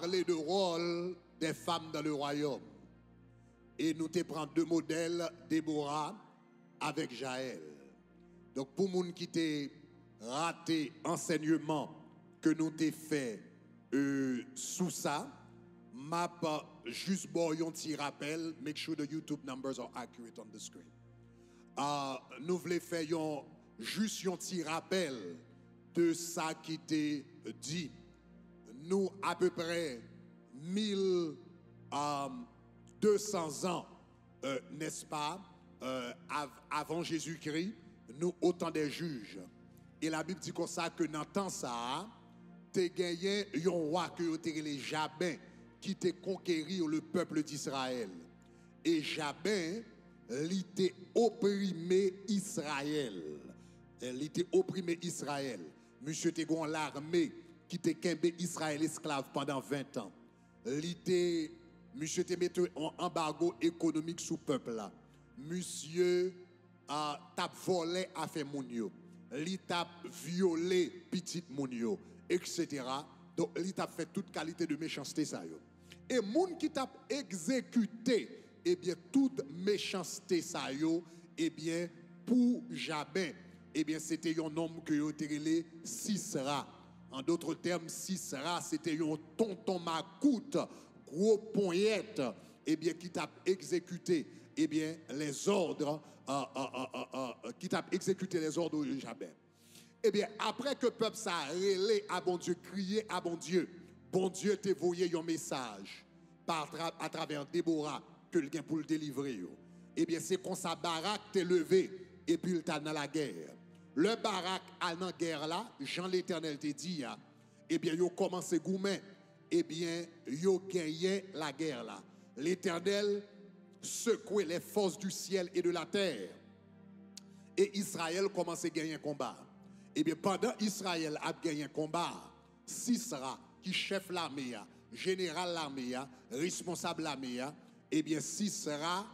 parlé de rôle des femmes dans le royaume. Et nous te prenons deux modèles, Déborah avec Jaël. Donc pour les gens qui t'ont raté enseignement que nous t'ai fait sous ça, m'a juste bon un petit rappel, make sure the YouTube numbers are accurate on the screen. Nous voulons faire juste un petit rappel de ça qui t'est dit. Nous, à peu près 1200 ans, n'est-ce pas, avant Jésus-Christ, nous, autant des juges. Et la Bible dit comme ça que dans le temps ça, tu gagné un roi que les Jabin qui t'a conquéri le peuple d'Israël. Et Jabin, il t'a opprimé Israël. Il t'a opprimé Israël. Monsieur t'a gon l'armée qui t'a kembe Israël esclave pendant 20 ans. Monsieur t'a mis un embargo économique sous peuple là. Monsieur t'a volé à fait mounio. Li t'a violé petit mounio, etc. Donc li t'a fait toute qualité de méchanceté ça yo. Et moun qui t'a exécuté, eh bien toute méchanceté ça yo, eh bien pour Jabin, eh bien c'était un homme que yo terelé Sisera. En d'autres termes, Sisera c'était un tonton macoute, gros poignette, eh bien qui t'a exécuté, eh bien les ordres qui t'a exécuté les ordres de Jabin. Eh bien, après que le peuple s'est relé à bon Dieu, crié à bon Dieu t'a envoyé un message à travers Déborah que le gain pour le délivrer. Eh bien, c'est comme ça Barak t'est levé et puis il t'a dans la guerre. Le Barak a dans la guerre là, Jean l'Éternel t'a dit, eh bien, il a commencé goumen, eh bien, il a gagné la guerre là. L'Éternel secouait les forces du ciel et de la terre. Et Israël commençait à gagner un combat. Et bien, pendant Israël a gagné un combat, Sisera, qui chef l'armée, général l'armée, responsable l'armée, et bien, Sisera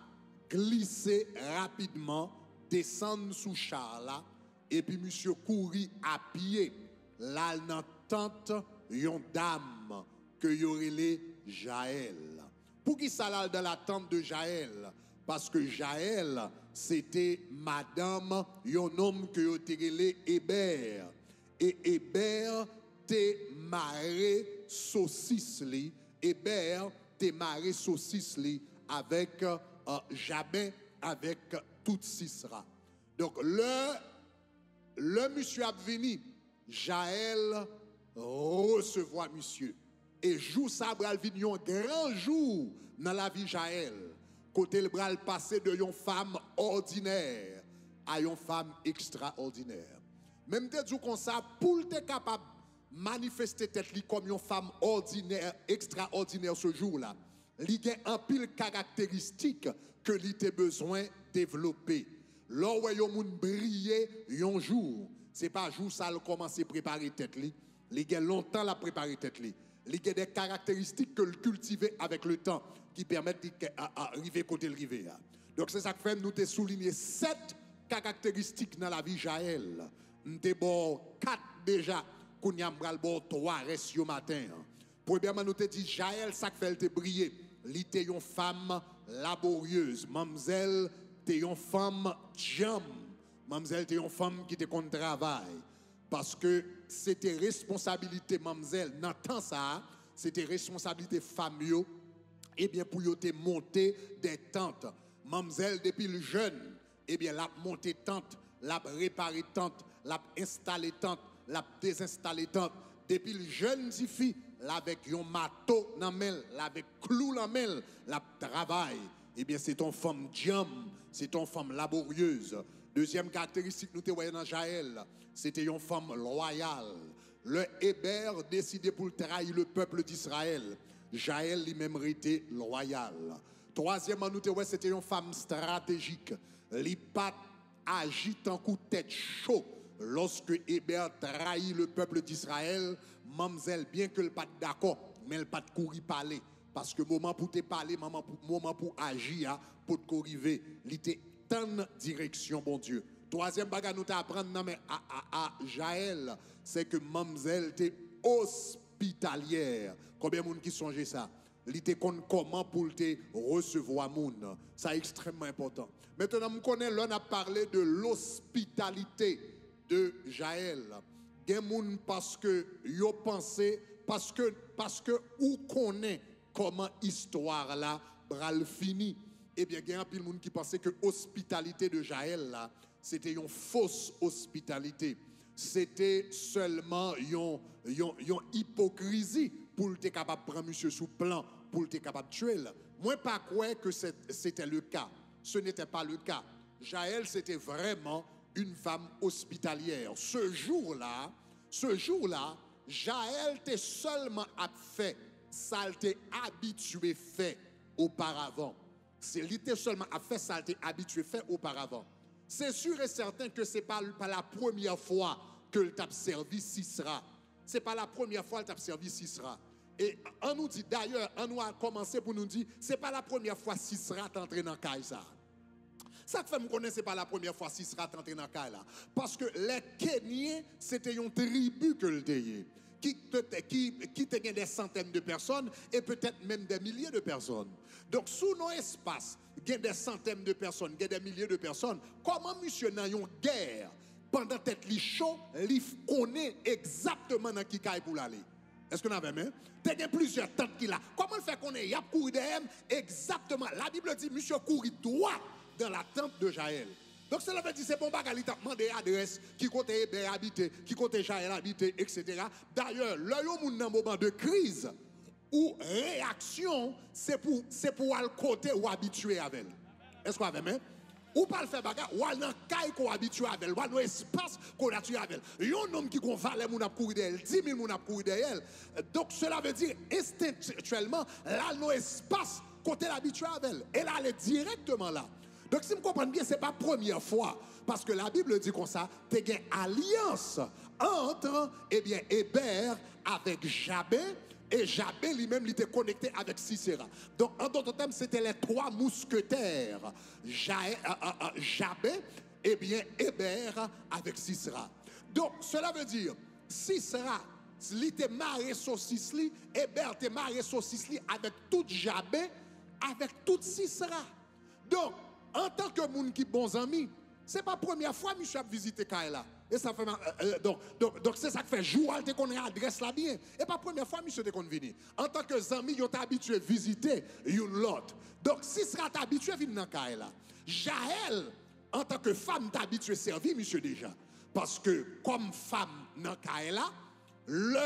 glissait rapidement, descend sous char là, et puis monsieur courit à pied, là, dans tente, yon dame, que yorele Jaël. Pour qui ça là dans la tente de Jaël? Parce que Jaël, c'était madame, yon homme que yo terelé Héber. Et Héber te maré saucisse li. Héber te maré saucisse li avec Jabin, avec tout Sisera. Donc le monsieur a venu, Jaël recevoir monsieur. Et jour ça bral vini un grand jour dans la vie Jaël. Côté le bral passé de une femme ordinaire à une femme extraordinaire. Même te dit comme ça, pour être capable de manifester tête comme une femme ordinaire, extraordinaire ce jour-là, il y a un pile caractéristique que l'il a besoin de développer. Lorsque vous avez briller un jour, ce n'est pas un jour ça a commencé à préparer tête. Il y a longtemps la préparer tête. Il y a des caractéristiques que le cultiver avec le temps qui permettent d'arriver côté le river. Donc c'est ça que fait nous te souligner 7 caractéristiques dans la vie Jaël. Nous te bon 4 déjà, qu'on y a bral bon 3 reste au matin. Premièrement nous te dit Jaël ça que fait te briller. Li te une femme laborieuse, mademoiselle te une femme jam. Mademoiselle te une femme qui te compte travail. Parce que c'était responsabilité, mademoiselle, dans temps ça, c'était responsabilité famille, et bien pour y te monter des tentes. Mademoiselle, depuis le jeune, eh bien, la monté tente, la réparé tente, la installé tente, la désinstallé tente. Depuis le jeune fille, avec un marteau dans mel, avec clou dans mel, la travail. Eh bien, c'est ton femme jam, c'est ton femme laborieuse. Deuxième caractéristique, nous te voyons dans Jaël, c'était une femme loyale. Le Héber décidé pour trahir le peuple d'Israël. Jaël lui-même était loyal. Troisièmement, nous te voyons, c'était une femme stratégique. Elle pas agi en coup de tête chaud. Lorsque Héber trahit le peuple d'Israël, mademoiselle, bien que le pas d'accord, mais elle pas de courir parler. Parce que moment pour te parler, moment pour agir, pour te corriger, il était en direction, bon Dieu. Troisième bagage nous t'apprendre à Jaël, c'est que mademoiselle était hospitalière. hospitalière. Combien de monde qui songeait ça? Il était comment pour te recevoir moun. Ça est extrêmement important. Maintenant, je connais, l'on a parlé de l'hospitalité de Jaël. Gen moun parce que yo pensé parce que ou connaît comment histoire là bral fini. Eh bien, il y a un pile moun qui pensait que l'hospitalité de Jaël là, c'était une fausse hospitalité. C'était seulement une hypocrisie pour être capable de prendre monsieur sous plan, pour être capable de tuer. Moi, pas croire que c'était le cas. Ce n'était pas le cas. Jaël, c'était vraiment une femme hospitalière. Ce jour-là, Jaël t'est seulement fait, ça t'est habitué fait auparavant. C'est l'ité seulement a fait ça t'est habitué fait auparavant. C'est sûr et certain que ce n'est pas la première fois que le t'a servi Sisera. Ce n'est pas la première fois que le t'a servi Sisera. Et on nous dit, d'ailleurs, on nous a commencé pour nous dire, ce n'est pas la première fois Sisera est entré dans le cas. Ça fait me connaître, ce n'est pas la première fois Sisera est entré dans le cas là. Parce que les Kenyans, c'était une tribu que le déyait. Qui te des centaines de personnes et peut-être même des milliers de personnes. Donc, sous nos espaces, il y a des centaines de personnes, il y a des milliers de personnes. Comment monsieur n'a une guerre pendant tête li chaud, li connaît exactement dans qui caille pour l'aller? Est-ce qu'on a même? Il y a plusieurs tentes qui là. Comment le fait qu'on est? Il y a couru derrière exactement. La Bible dit, monsieur couru droit dans la tente de Jaël. Donc cela veut dire c'est bon bagage, il t'a demandé adresse, qui côté Hébert habité, qui côté Jaël habité, etc. D'ailleurs, le moment de crise ou réaction, c'est pour le côté ou habitué avec elle. Est-ce qu'on a même? Ou pas le faire bagage, ou al nan kay qu'on habitué avec elle, ou al nan espace qu'on a tué avec elle. Yon homme qui gon valait moun ap courir d'elle, 10 000 moun ap courir d'elle. Donc cela veut dire instinctuellement, là nos espace côté l'habitué avec elle. Elle allait directement là. Donc si vous comprenez bien, ce n'est pas la première fois. Parce que la Bible dit comme ça, tu as une alliance entre Hébert avec Jabé. Et Jabé lui-même, il était connecté avec Sisera. Donc en d'autres termes, c'était les trois mousquetaires. Jabé, Hébert avec Sisera. Donc cela veut dire, Sisera, il était marié sur Sisli, Hébert était marié sur Sisli avec tout Jabé, avec tout Sisera. Donc, en tant que moun qui bons amis, c'est pas la première fois que monsieur a visité Kaila. Et ça fait donc c'est ça qui fait jour te connaît adresse là bien. Et pas la première fois monsieur te connaît venir. En tant que amis, yo habitué à visiter une l'autre. Donc si sera habitué à venir dans Kaila. Jaël en tant que femme t'habitué à servir monsieur déjà. Parce que comme femme dans Kaila, le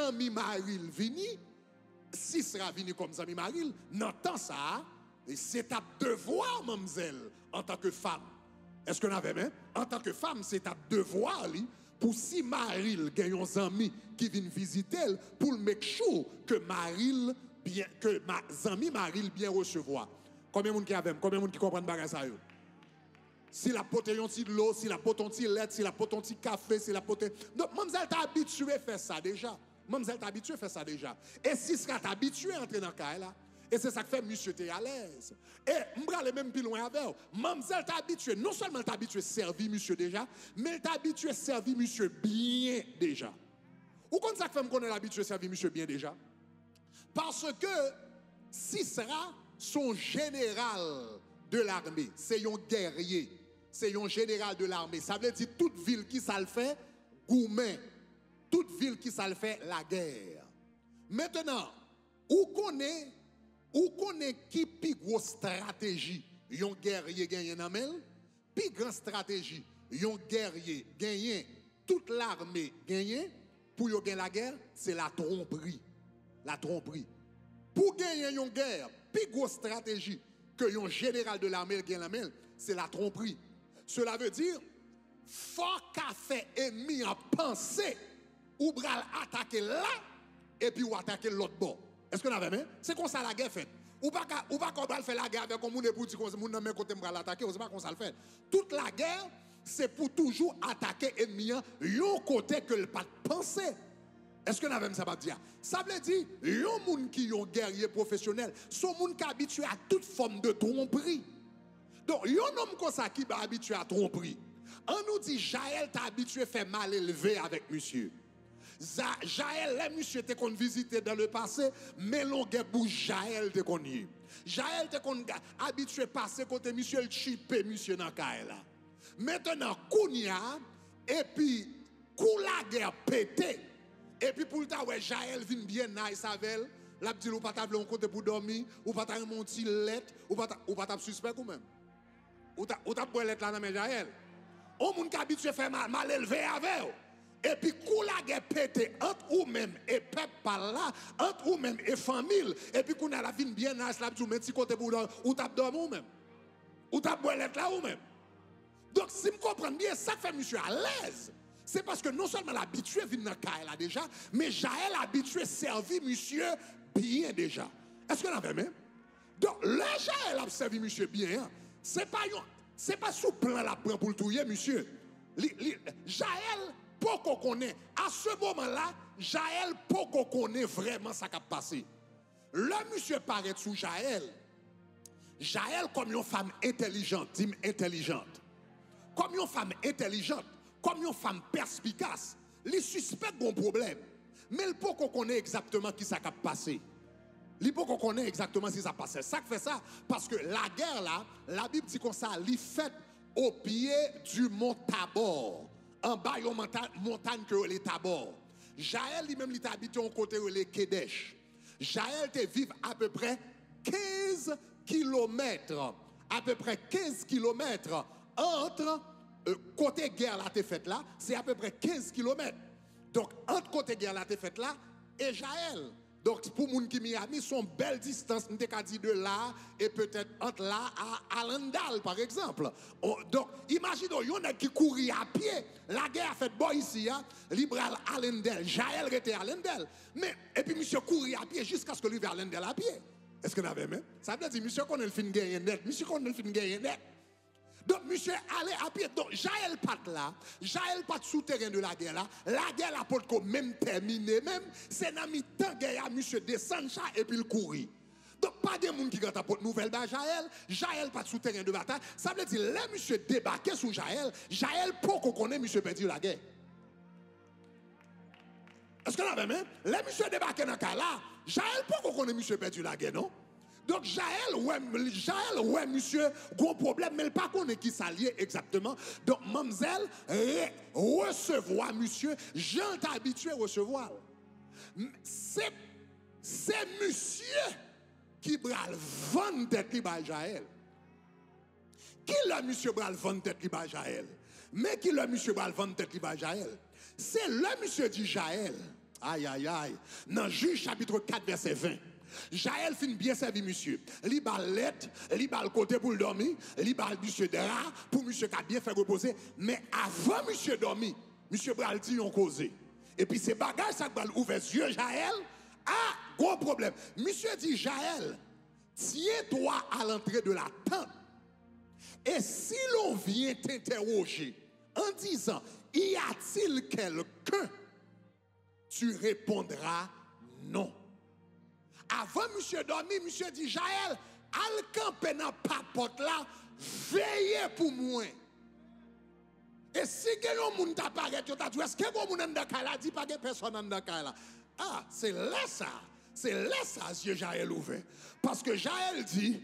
ami Maril vini, si sera venu comme ami Maril, n'entend ça. Et c'est ta devoir, mademoiselle, en tant que femme. Est-ce qu'on avait même? En tant que femme, c'est ta devoir, pour si Maril gagne un ami qui vient visiter elle, pour make sure que Maril bien, que ma ami Maril bien recevoir. Combien de monde qui avait? Combien de monde qui comprend bagage ça? Si la pote yon ti de l'eau, si la pote yon ti lait, si la pote yon ti café, si la pote. Donc, mademoiselle t'a habitué à faire ça déjà. Mademoiselle t'a habitué à faire ça déjà. Et si sera habitué à entrer dans le cas là. Et c'est ça qui fait monsieur t'es à l'aise. Et m'bra le même plus loin avec. Mademoiselle t'a habitué, non seulement t'a habitué à servir monsieur déjà, mais t'a habitué à servir monsieur bien déjà. Ou comme ça que fait m'connait l'habitué à servir monsieur bien déjà? Parce que Sisera, son général de l'armée, c'est un guerrier, c'est un général de l'armée. Ça veut dire toute ville qui ça le fait, goumen. Toute ville qui ça le fait, la guerre. Maintenant, où connaît qui plus grosse stratégie yon guerrier gagne dans mel, plus grande stratégie yon guerrier gagne toute l'armée gagne pour yon gagner la guerre, c'est la tromperie. La tromperie. Pour gagner une guerre, plus grosse stratégie que yon général de l'armée gagne la mel, c'est la tromperie. Cela veut dire faut qu'a fait ennemi en penser ou bral attaquer là et puis ou attaquer l'autre bord. Est-ce qu'on avait même? C'est comme ça la guerre fait. Ou pas qu'on va faire la guerre avec un monde pour dire qu'on n'a même côté m'bral attaquer, c'est pas comme ça le fait. Toute la guerre, c'est pour toujours attaquer ennemi yon côté que le pas penser. Est-ce qu'on a même ça va dire? Ça veut dire yon moun qui yon guerrier professionnel, son moun qui habitué à toute forme de tromperie. Donc yon homme comme ça qui va habitué à tromperie. On nous dit Jaël t'a habitué à faire mal élevé avec monsieur. Jaël, les monsieur te qu'on visité dans le passé, mais l'on pour Jaël te qu'on y. Jaël te qu'on habitué passer côté monsieur le chipé monsieur dans là. Maintenant Kounia et puis kou la guerre pété et puis pour le temps ouais Jaël vient bien nice avec la dit ou pas table on côté pour dormir ou pas ta monter lettre ou pas suspect ou même. Ou ta pour lettre là dans mes Jaël. On moun qui habitué faire mal élevé avec. Et puis, quand la guerre pété entre ou même et peuple par là, entre ou même et famille, et puis qu'on a la vie bien nice là, tu mets petit côté pour ou t'as dormi ou même, ou t'as boire là ou même. Donc, si je comprends bien, ça fait monsieur à l'aise. C'est parce que non seulement l'habitué vient dans le là déjà, mais Jaël habitué servir monsieur bien déjà. Est-ce que vous avez même? Donc, le Jaël a servi monsieur bien, hein? C'est pas sous plan la prend pour le touiller, monsieur. Jaël, pour qu'on connaît, à ce moment-là, Jaël, pour qu'on connaît vraiment ça qui a passé. Le monsieur paraît sous Jaël. Jaël comme une femme intelligente, dit intelligente. Comme une femme intelligente, comme une femme perspicace. Les suspects ont un problème. Mais il faut qu'on connaît exactement qui ça a passé. Il faut qu'on connaît exactement ce qui ça passé. Ça fait ça parce que la guerre là, la Bible dit comme ça, elle est faite au pied du mont Tabor. En bas, il y a une montagne que les Tabor. Jaël lui-même il habité au côté de les Kedesh. Jaël te vive à peu près 15 kilomètres. À peu près 15 kilomètres entre côté guerre là te fait là, c'est à peu près 15 kilomètres. Donc entre côté guerre là te fait là et Jaël. Donc pour les gens qui Miami, son belle distance, on t'a dit de là et peut-être entre là à Allendale par exemple. Donc imaginez, il y en a qui courent à pied. La guerre a fait bon ici, hein, libéral Allendale, Jaël était à Allendale. Mais et puis monsieur courir à pied jusqu'à ce que lui va à Allendale à pied. Est-ce que vous avez même? Ça veut dire monsieur qu'on a le fin gagner net, monsieur qu'on a le fin gagner net. Donc, monsieur, allez à pied. Donc, Jaël pas là. Jaël pas souterrain de la guerre là. La guerre là, pour qu'on même terminer, même, c'est dans le temps guerre, monsieur descend ça et puis il courir. Donc, pas de monde qui gâte pour nouvelle bas Jaël. Jaël pas souterrain de bataille. Ça veut dire, là, monsieur débarqué sous Jaël. Jaël, pour qu'on connaisse, monsieur perdu la guerre. Est-ce que vous avez même? Là, monsieur débarqué dans le cas là. Jaël, pour qu'on connaisse, monsieur perdu la guerre, non? Donc Jaël, ouais, monsieur, gros problème, mais il pas connaît qui s'allie exactement. Donc, mademoiselle, recevoir, monsieur, Jean t'a habitué à recevoir. C'est monsieur qui bral vendre tête li ba Jaël. Qui le monsieur bral vendre tête li ba Jaël? Mais qui le monsieur bral vendre tête li ba Jaël? C'est le monsieur dit Jaël. Aïe, aïe, aïe. Dans Juge chapitre 4, verset 20. Jaël fin bien servi monsieur. Li bal lettre, li bal côté pour le dormir, li bal monsieur drap pour monsieur qui a bien fait reposer. Mais avant monsieur dormir, monsieur bral dit on causé. Et puis ces bagages ça bral ouvert yeux Jaël, ah gros problème. Monsieur dit Jaël, tiens-toi à l'entrée de la tente. Et si l'on vient t'interroger en disant y a-t-il quelqu'un, tu répondras non. Avant monsieur dormi, monsieur dit Jaël, al camper dans papote là, veillez pour moi. Et si quelqu'un moun t'apparaît, tu t'as dit est-ce que vous moun dans là dit pas que personne dans là. Ah, c'est là ça. C'est là ça yeux Jaël ouvert. Parce que Jaël dit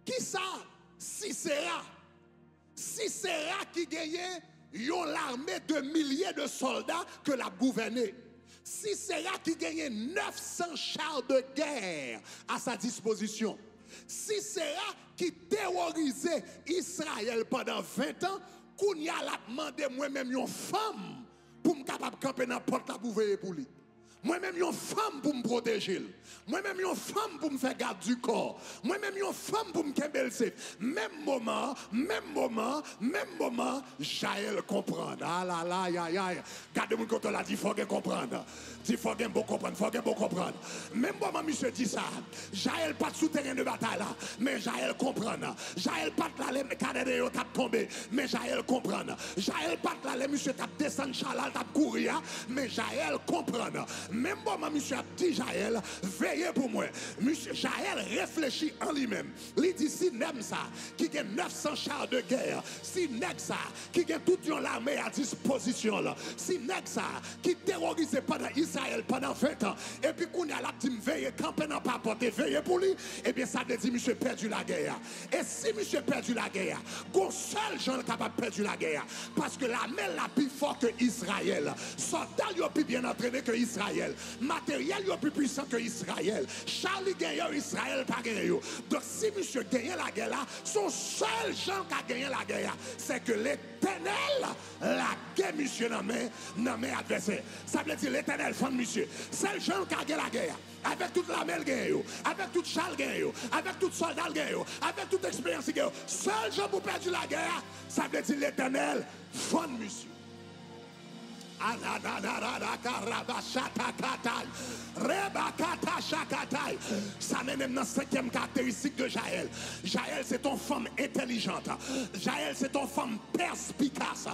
qui ça Sisera qui gagnait une armée de milliers de soldats que l'a gouverné. Sisera qui gagnait 900 chars de guerre à sa disposition. Sisera qui terrorisait Israël pendant 20 ans, qu'on y a demandé moi-même une femme pour me capable camper dans la porte pour veiller pour lui. Moi-même une femme pour me protéger. Moi-même une femme pour me faire garde du corps. Moi-même une femme pour me kembelser. Même moment, Jaël comprendre. Ah là là, aïe aïe aïe. Gardez-moi quand on l'a dit, il faut qu'elle comprendre. Il faut qu'elle comprendre. Même moment, monsieur dit ça. Jaël pas de souterrain de bataille là. Mais Jaël comprendre. Jaël pas de la cadre yo tap tomber. Mais Jaël comprendre. Jaël pas de la monsieur tap descendre chalal tap courir. Mais Jaël comprendre. Même moment, monsieur a dit Jaël, veillez pour moi. Monsieur Jaël réfléchit en lui-même. Il dit si n'aime ça, qui a 900 chars de guerre, si nèg ça, qui a toute l'armée à disposition là, si nèg ça, qui terrorise pendant Israël pendant 20 ans, et puis qu'on a la team veille, camper n'a pas porté, veiller pour lui, et bien ça veut dire monsieur perdu la guerre. Et si monsieur perdu la guerre, qu'on seul gens capable de perdre la guerre, parce que l'armée la plus forte que Israël, soldats sont plus bien entraînés que Israël, matériel est plus puissant que Israël, Charlie gagne Israël pas gagné. Donc si monsieur gagne la guerre là, son seul gens qui a gagné la guerre, c'est que l'Éternel la guerre monsieur dans mes adversaires. Ça veut dire l'Éternel fond monsieur. Seul gens qui a gagné la guerre. Avec toute la mêle gagne, avec toute chal gagne, avec tout soldat gagne, avec toute expérience gagne. Seul gens pour perdre la guerre, ça veut dire l'Éternel fond monsieur. Ça mène dans la 5e caractéristique de Jaël. Jaël, c'est une femme intelligente. Jaël, c'est une femme perspicace.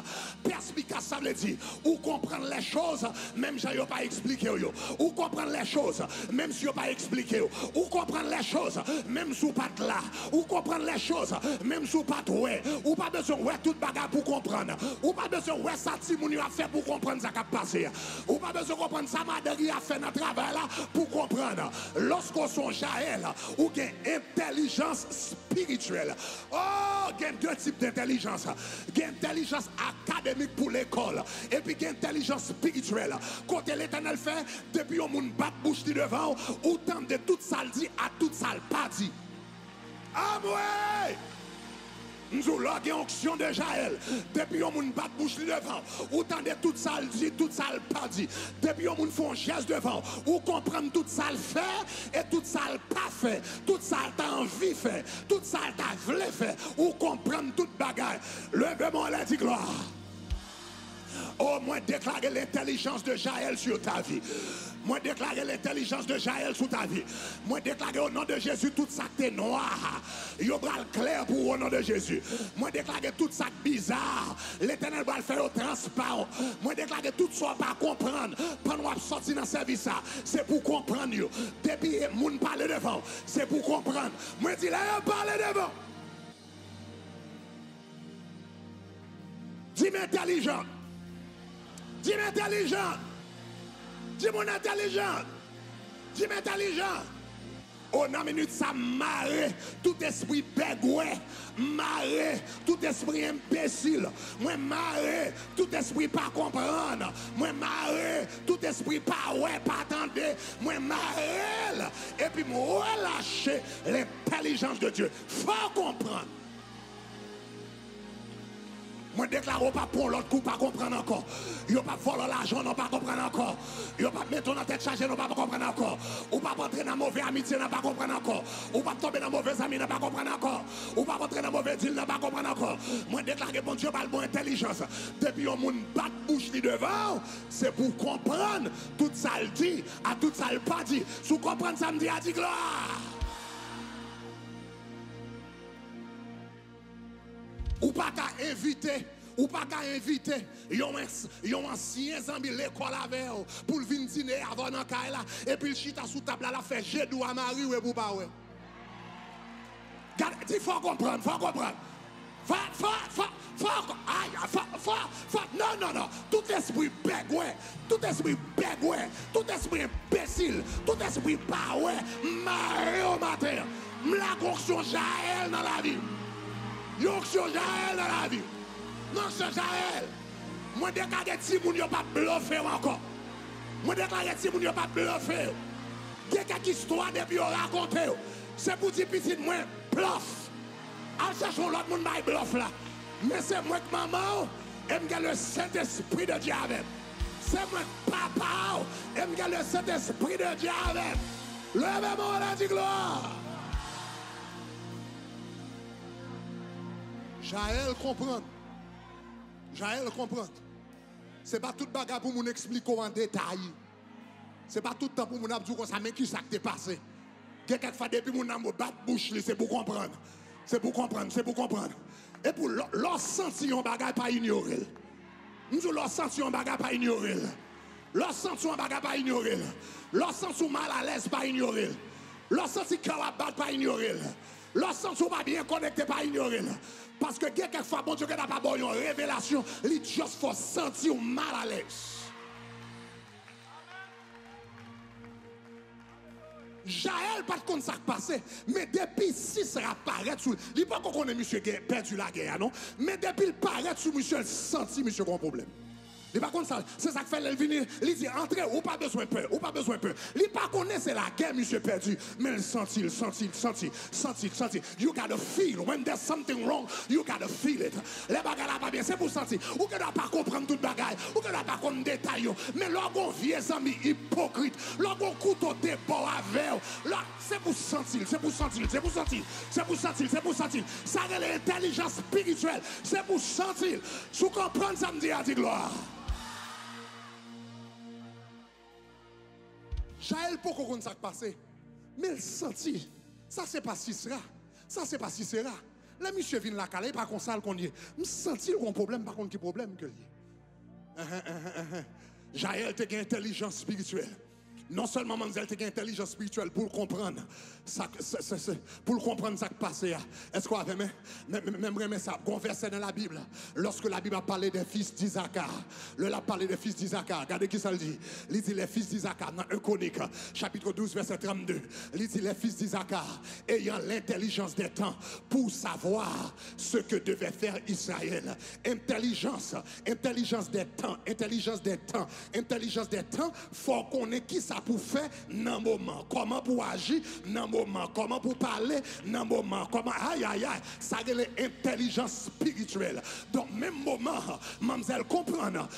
Perspicace, ça veut dire ou comprendre les choses, même si je n'ai pas expliqué. Ou comprendre les choses, même si je n'ai pas expliqué. Ou comprendre les choses, même si vous pas là. Ou comprendre les choses, même si vous pas ouais. Ou pas besoin de toute bagarre pour comprendre. Ou pas besoin de ça Timouni a fait pour comprendre ça qui a passé. Ou pas besoin de comprendre ça Madari a fait notre travail là pour comprendre. Lorsqu'on son Jaël, ou gain intelligence spirituelle. Oh, gain deux types d'intelligence. Gain intelligence académique pour l'école. Et puis gain intelligence spirituelle. Côté l'Éternel fait, depuis on moun bat bouche devant, autant de tout ça dit à tout ça pas dit. Ah ouais! Nous avons une onction de Jaël. Depuis on bat bouche devant, autant de tout ça dit, tout ça pas dit. Depuis on font geste devant, ou comprendre tout ça le fait et tout ça pas fait, tout ça t'as envie fait, tout ça t'as voulu faire, ou comprendre toute bagarre. Levez-moi la dit gloire. Oh, moi déclarer l'intelligence de Jaël sur ta vie. Moi déclarer l'intelligence de Jaël sur ta vie. Moi déclarer au nom de Jésus tout ça qui est noir. Yo bral clair pour au nom de Jésus. Moi déclarer tout ça bizarre. L'Éternel va le faire au transparent. Moi déclarer tout ça pas comprendre. Pendant qu'on sorti dans le service, c'est pour comprendre. Depuis moun parle devant, c'est pour comprendre. Moi dis là, parle devant. Dis-moi intelligent. Dis-moi intelligent. Dis-moi intelligent. Dis-moi intelligent. Oh, dans minute, ça marre tout esprit bégoué, marre tout esprit imbécile, moi marre tout esprit pas comprendre, moi marre tout esprit pas ouais, pas attendre, moi marre et puis moi relâcher l'intelligence de Dieu. Faut comprendre. Moi déclare pas pour l'autre coup, pas comprendre encore. Yo pas voler l'argent, non pas comprendre encore. Yo pas mettre dans tête chargée, non pas comprendre encore. Ou pas rentrer dans mauvaise amitié, non pas comprendre encore. Ou pas tomber dans mauvais amis, non pas comprendre encore. Ou pas rentrer dans mauvais deal, non pas comprendre encore. Moi déclare bon Dieu pas le bon intelligence. Depuis on moun bat bouche li devant, c'est pour comprendre tout ça le dit, à tout ça le pas dit. Sous comprendre ça me dit à dit gloire. Ou pas qu'à inviter, ou pas qu'à inviter, yon ancien ami l'école avec pour le venir dîner avant dans là et puis le chita sous table là fait jedou à Marie ou pour pas ouais. Il faut comprendre, faut comprendre. Non, tout esprit bégoué, tout esprit imbécile, tout esprit pas ouais, marre au matin, la conction Jaël dans la vie. Yonction Jaël dans la vie. Yonction Jaël. Moi déclare si moun yo pas bluffer encore. Moi déclare si moun yo pas bluffer. Il y a quelques histoires depuis on raconte. C'est pour dire petit moi bluff. Al cherchons l'autre monde by bluff là. Mais c'est moi que maman et me le Saint-Esprit de Dieu avec. C'est moi papa et me le Saint-Esprit de Dieu avec. Levez-moi la dit gloire. Jaël comprend. Jaël comprend. Ce n'est pas tout bagarre pour nous expliquer en détail. Ce n'est pas tout le temps pour nous dire ça, mais qui ça qui est passé. Quelquefois, depuis mon âme bat bouche, c'est pour comprendre. C'est pour comprendre, c'est pour comprendre. Et pour leur sentir un bagarre pas ignorer. Nous leur sentir un bagarre pas ignorer. Leur sens un bagage pas ignorer. Leur sens mal à l'aise pas ignorer. Leur sens carabat pas ignorer. Leur sens pas bien connecté pas ignorer. Parce que quelquefois bon Dieu qui n'a pas bonne révélation, il juste faut sentir mal à l'aise. Jaël pas de compte ça passé, mais depuis si ça apparaît sous, il pas qu'on connaît monsieur perdu la guerre non, mais depuis il paraît sous monsieur il senti monsieur un problème. Il pas contre ça, c'est ça que fait venir, il dit entrez ou pas besoin peur, ou pas besoin peur. Il pas connaît c'est la guerre monsieur perdu, mais il senti. You gotta feel when there's something wrong, you gotta feel it. Les bagages là pas bien, c'est pour sentir. Ou que doit pas comprendre tout bagage, ou que doit pas comprendre détail, mais lorsqu'on vieux ami hypocrite, lorsqu'on couteau de bord avec, là c'est pour sentir. Ça c'est l'intelligence spirituelle, c'est pour sentir. Tu comprends ça me dit à gloire. Jaël pour qu'on ça passé, mais il sentit. Ça c'est pas si sera. Ça c'est pas si sera. Là monsieur vient la calé pas comme ça qu'on y est. Me sentir un problème par contre qui problème que lié. Jaël te gain intelligence spirituelle. Non seulement mademoiselle te gain intelligence spirituelle pour comprendre ça pour comprendre ça qui passe. Est-ce qu'on avait même ça verset dans la Bible lorsque la Bible a parlé des fils d'Isaacar. Le a parlé des fils d'Isaacar. Regardez qui ça le dit. Il dit les fils d'Isaacar dans 1 Chronique chapitre 12 verset 32. Il dit les fils d'Isaacar ayant l'intelligence des temps pour savoir ce que devait faire Israël. Intelligence des temps, faut qu'on ait qui ça pour faire dans le moment, comment pour agir dans le moment, comment pour parler dans le moment, comment aïe, ça c'est l'intelligence spirituelle. Donc même moment, mademoiselle comprendre,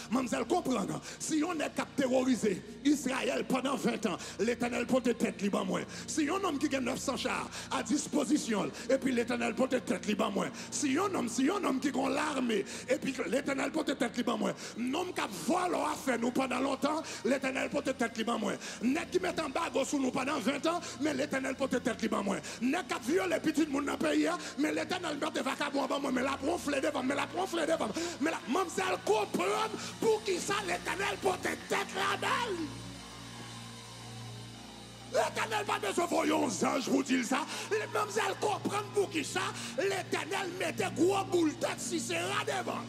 si on est cap terrorisé Israël pendant 20 ans, l'Éternel peut tête libre moins. Si un homme qui a 900 chars à disposition et puis l'Éternel peut tête libre moins. Si un homme qui a l'armée et puis l'Éternel peut tête libre moins. Nom qui vole à faire nous pendant longtemps, l'Éternel peut tête libre moins. Net qui met en bague sur nous pendant 20 ans, mais l'Éternel peut tête libre moins. Net qui viole les petits moun dans le pays, mais l'Éternel peut te vagabond avant moi, mais la pronfle devant, mais la mademoiselle comprendre pour qui ça l'Éternel peut tête la belle. L'Éternel pas besoin de voyons anges vous dire ça. Les mademoiselles comprennent pour qui ça. L'Éternel mettait gros boule tête si c'est là devant.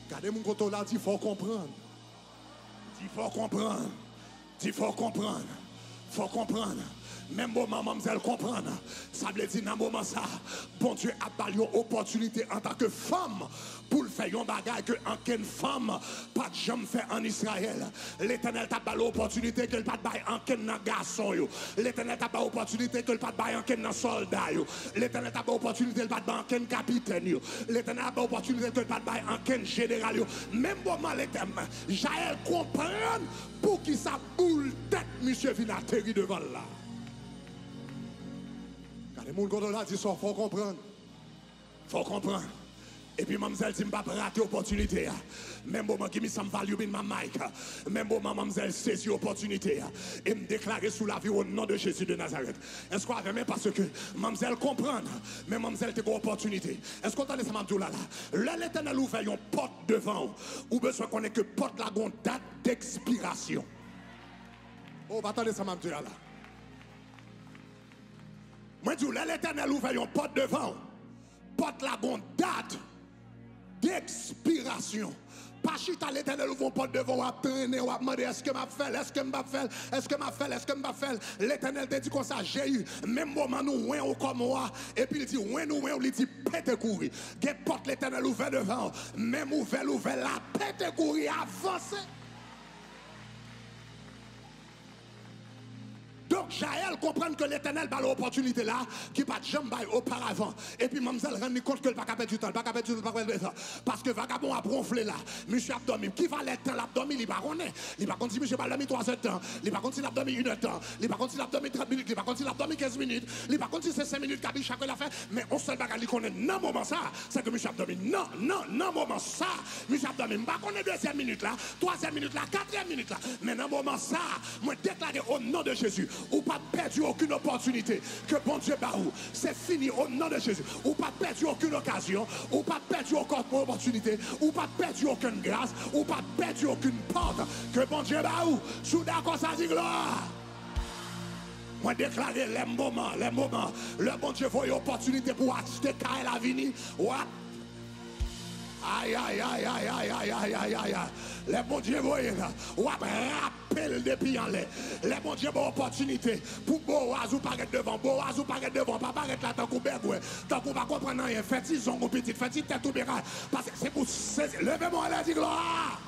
Regardez mon côté là, il faut comprendre. Il faut comprendre. Même moment, mademoiselle comprendre. Ça veut dire dans le moment ça, bon Dieu a pas une opportunité en tant que femme pour le faire un bagage que aucune femme pas de jamais fait en Israël. L'Éternel t'a pas l'opportunité que le pas de bail aucun garçon. L'Éternel t'a pas l'opportunité que le pas de bail aucun soldat. L'Éternel t'a pas l'opportunité que le pas de bail aucun capitaine. L'Éternel t'a pas l'opportunité que le pas de bail aucun général. Même moment l'Éternel, Jaël comprend pour qui ça boule tête monsieur vient atterrir devant là. Les gens qui là disent qu'il faut comprendre. Et puis, mademoiselle dit, je ne vais pas rater l'opportunité. Même moment qui me semble value in my mic. Même moment, mademoiselle saisit l'opportunité. Et me déclarer sous la vie au nom de Jésus de Nazareth. Est-ce qu'on avait même parce que mademoiselle comprend, mais mademoiselle a une opportunité. Est-ce qu'on entend ça, mademoiselle là? L'Éternel ouvre une porte devant. Ou besoin qu'on ait que porte la date d'expiration. Oh, attendez ça, mademoiselle là. Moi, je dis, l'Éternel ouvre une porte devant. Porte la bonne date d'expiration. Pas chita l'Éternel ouvre une porte devant, ou à traîner, ou à demander est-ce que m'a fait, L'Éternel te dit comme ça, j'ai eu, même moment nous, ouin ou comme moi, et puis il dit, ouin nous, il dit, pète courir. Quelle porte l'Éternel ouvre devant, même ouvert, la pète courir, avancez. Donc Jaël comprend que l'Éternel a l'opportunité là qui pas de jamais auparavant. Et puis mademoiselle rend compte que le pas capable du temps, parce que vagabond a bronflé là. Monsieur a dormi. Qui va le temps l'a dormi, il pas connaît. Il pas si monsieur pas dormi 3 heures de temps, il pas si il a dormi 1 heure de temps, il pas si il a dormi 30 minutes, il pas si il a dormi 15 minutes, il pas si c'est 5 minutes qu'a chaque la fait, mais on seul bagage il connaît non moment ça, c'est que monsieur a dormi. Non moment ça. Monsieur a dormi. Pas connaît 2e minute là, 3e minute là, 4e minute là. Mais non moment ça, moi déclarer au nom de Jésus. Ou pas perdu aucune opportunité que bon Dieu bat ou. C'est fini au nom de Jésus. Ou pas perdu aucune occasion. Ou pas perdu aucune opportunité. Ou pas perdu aucune grâce. Ou pas perdu aucune porte que bon Dieu bat ou. Sous d'accord, ça dit gloire. Moi déclarer les moments, le bon Dieu voit une opportunité pour acheter Kael Avini. What? Aïe, aïe, aïe, aïe, aïe, aïe, aïe, aïe, aïe, aïe. Les bon Dieu voyez là. Ou rappel depuis en l'air. Les bon Dieu ont opportunité pour Boaz ou paraître devant. Boaz ou paraître devant. Pas paraître là tant qu'on bergoué. Tant qu'on va comprendre rien. Faites-y son petit. Faites-y tête ou bien. Parce que c'est pour saisir. Levez-moi là, dit gloire.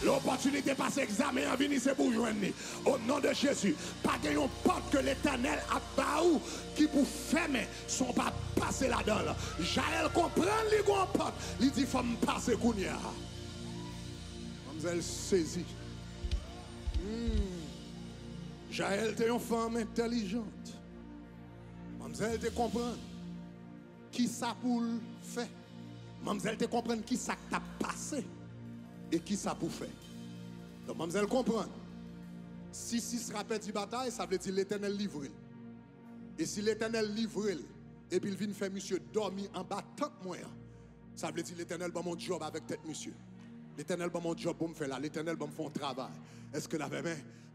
L'opportunité passe examen en venir, c'est pour joindre. Au nom de Jésus, pas de porte que l'Éternel a baou qui pour fermer sont pas passés là-dedans. Jaël comprend les grands portes. Il dit faut me passer kounia. Mademoiselle saisit. Jaël était une femme intelligente. Mademoiselle te comprend qui ça pour faire. Mademoiselle te comprend qui ça t'a passé. Et qui ça pour faire? Donc, mademoiselle comprend. Si se rappelle du bataille, ça veut dire l'Éternel livre. Et si l'Éternel livre, et puis il vient faire monsieur dormir en bas tant que moyen, ça veut dire l'Éternel va mon job avec tête monsieur. L'Éternel va mon job pour me faire là. L'Éternel va me faire un travail. Est-ce que la même,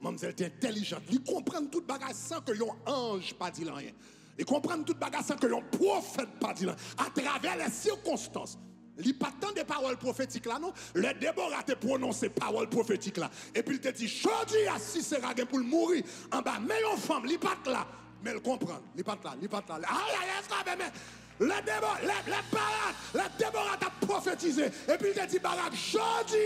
mademoiselle est intelligente. Il comprend toute bagage sans que yon ange pas dit rien. Il comprend toute bagage sans que yon prophète pas dit rien. À travers les circonstances. Il n'y a pas tant de paroles prophétiques là, non? Le Déborah te prononcé paroles prophétiques là. Et puis il te dit, Jodi à si c'est pour mourir en bas. Mais une femme, il n'y a pas là. Mais elle comprend. Il n'y a pas là. Il n'y a pas là. Aïe, aïe, est-ce que le Déborah, le Déborah t'a prophétisé. Et puis il te dit, Barak, Jodi.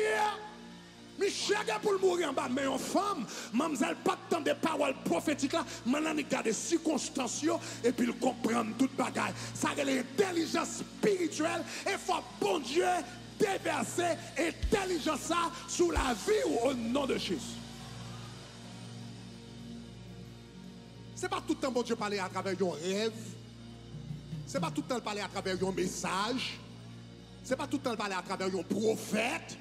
Michel pour mourir en bas, mais une femme, mademoiselle, pas tant de paroles prophétiques là, maintenant il garde des circonstances et puis il comprend toute bagaille. Ça c'est l'intelligence spirituelle et faut bon Dieu déverser intelligence ça sous la vie ou au nom de Jésus. C'est pas tout le temps bon Dieu parler à travers un rêve. C'est pas tout le temps parler à travers un message. C'est pas tout le temps parler à travers un prophète.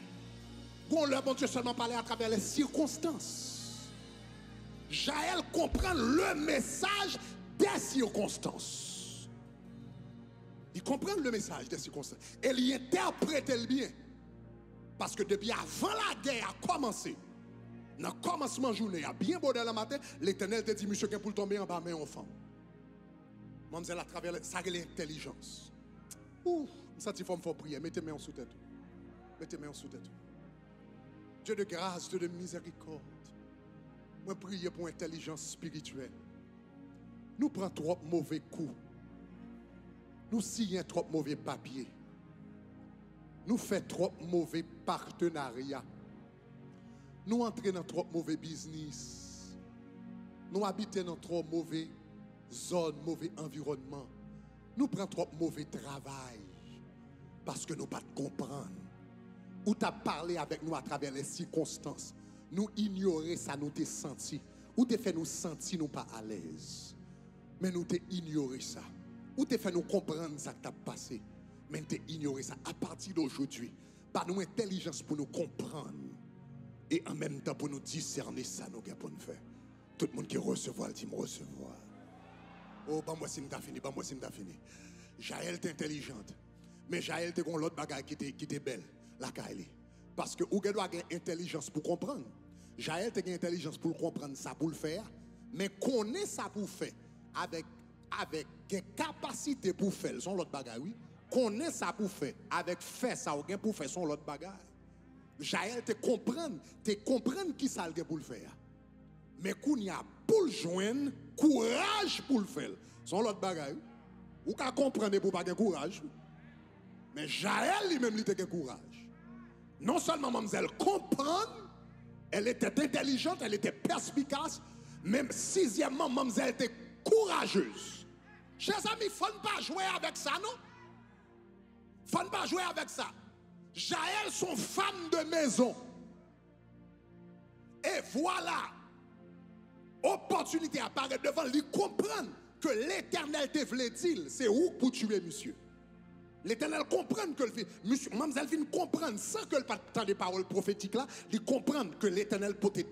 Bon, le bon Dieu seulement parler à travers les circonstances. Jaël comprend le message des circonstances. Il comprend le message des circonstances. Et il interprète le bien. Parce que depuis avant la guerre a commencé, dans le commencement de la journée, à bien beau de la matin, l'Éternel te dit, monsieur, pour tomber en bas, mais enfant. Mademoiselle, à travers ça, c'est l'intelligence. Ouh, ça, il faut me faire prier. Mettez-moi en sous-tête. Mettez-moi en sous-tête. Dieu de grâce, Dieu de miséricorde. Moi, prier pour intelligence spirituelle. Nous prenons trop mauvais coups. Nous signons trop mauvais papiers. Nous faisons trop mauvais partenariats. Nous entrons dans trop mauvais business. Nous habitons dans trop mauvais zones, mauvais environnement. Nous prenons trop mauvais travail. Parce que nous ne pas comprendre. Ou t'as parlé avec nous à travers les circonstances. Nous ignorer ça, nous t'es senti. Ou t'es fait nous sentir nous pas à l'aise. Mais nous t'es ignoré ça. Ou t'es fait nous comprendre ça que t'as passé. Mais t'es ignoré ça. À partir d'aujourd'hui, par nous intelligence pour nous comprendre. Et en même temps pour nous discerner ça, nous pour nous faire. Tout le monde qui recevoir, dit me recevoir. Oh, bah moi si m'ta fini, bah moi si m'ta fini. Jaël t'es intelligente. Mais Jaël t'es l'autre bagaille qui t'est belle. La Kaili. Parce que vous doit avoir intelligence pour comprendre. Jaël a intelligence pour comprendre ça, pour le faire. Mais connaît ça pour faire. Avec des capacités pour faire. Son l'autre bagaille, oui. Connaît ça pour faire. Avec faire ça, ou pour faire son l'autre bagaille. Jaël te comprendre qui ça pour le faire. Mais qu'on y a pour le joindre, courage pour le faire. Son l'autre bagaille. Ou qu'à comprendre pour pas de courage. Mais Jaël lui-même il a courage. Non seulement mademoiselle comprend, elle était intelligente, elle était perspicace, même sixièmement, mademoiselle était courageuse. Chers amis, il ne faut pas jouer avec ça, non? Il ne faut pas jouer avec ça. Jaël, son femme de maison. Et voilà, opportunité apparaît devant lui comprendre que l'Éternel te voulait dire, c'est où pour tuer monsieur. L'Éternel comprend que monsieur, mademoiselle vient comprendre sans que le pas des paroles prophétiques là, il comprend que l'Éternel peut tête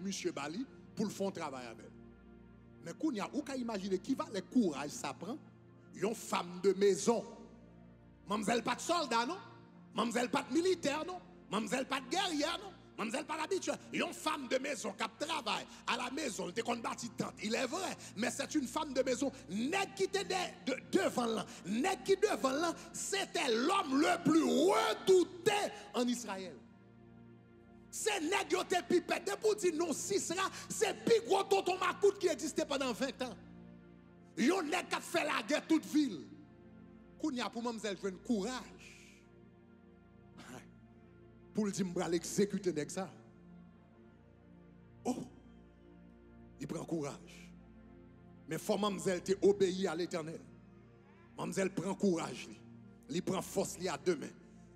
monsieur Bali pour le faire travail avec elle. Mais Kounia, ou ka imaginer qui va le courage ça prend? Une femme de maison. Mademoiselle pas de soldat, non? Mademoiselle pas de militaire, non? Mademoiselle pas de guerrière, non? Mademoiselle pas d'habitude. Une femme de maison qui travaille à la maison, elle te bâti tante. Il est vrai, mais c'est une femme de maison. Nèg qui était devant là, nèg qui devant là, c'était l'homme le plus redouté en Israël. C'est nèg qui était pipette. De pour dire non, Sisra, c'est plus gros tonton Macoute qui existait pendant 20 ans. Yon nèg qui a fait la guerre toute ville. Kounya pour mademoiselle jouer courage. Pour le dire, je vais l'exécuter avec ça. Oh, il prend courage. Mais il faut que mademoiselle te obéir à l'Éternel. Mademoiselle prend courage. Il prend force à deux mains.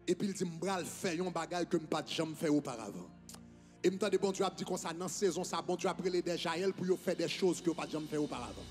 Et puis il dit, je vais faire un bagage que je n'ai pas jamais fait auparavant. Et je me bon Dieu a dit comme ça, dans la saison, ça, bon Dieu a pris des Jaël pour faire des choses que je n'ai pas jamais fait auparavant.